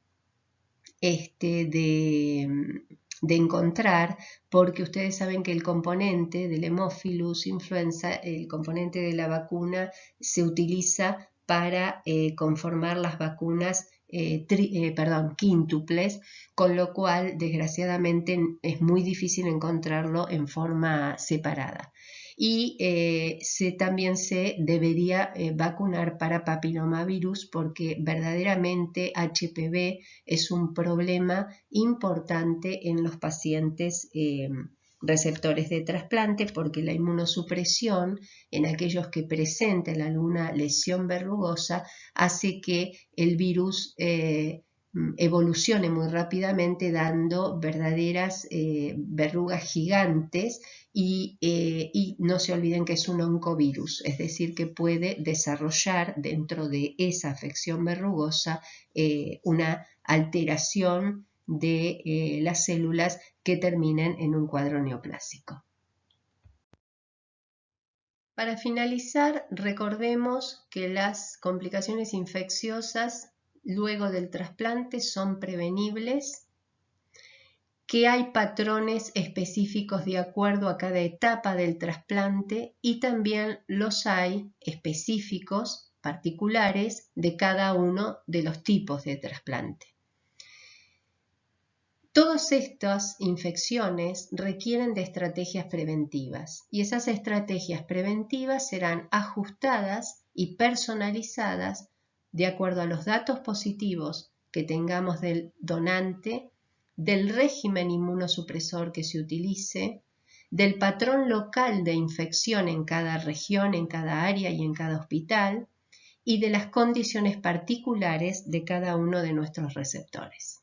de encontrar, porque ustedes saben que el componente del Haemophilus influenza, el componente de la vacuna, se utiliza para conformar las vacunas quíntuples, con lo cual desgraciadamente es muy difícil encontrarlo en forma separada. Y también se debería vacunar para papillomavirus porque verdaderamente HPV es un problema importante en los pacientes receptores de trasplante, porque la inmunosupresión en aquellos que presenten alguna lesión verrugosa hace que el virus evolucione muy rápidamente, dando verdaderas verrugas gigantes y no se olviden que es un oncovirus, es decir, que puede desarrollar dentro de esa afección verrugosa una alteración de las células que terminen en un cuadro neoplásico. Para finalizar, recordemos que las complicaciones infecciosas luego del trasplante son prevenibles, que hay patrones específicos de acuerdo a cada etapa del trasplante y también los hay específicos, particulares, de cada uno de los tipos de trasplante. Todas estas infecciones requieren de estrategias preventivas y esas estrategias preventivas serán ajustadas y personalizadas de acuerdo a los datos positivos que tengamos del donante, del régimen inmunosupresor que se utilice, del patrón local de infección en cada región, en cada área y en cada hospital, y de las condiciones particulares de cada uno de nuestros receptores.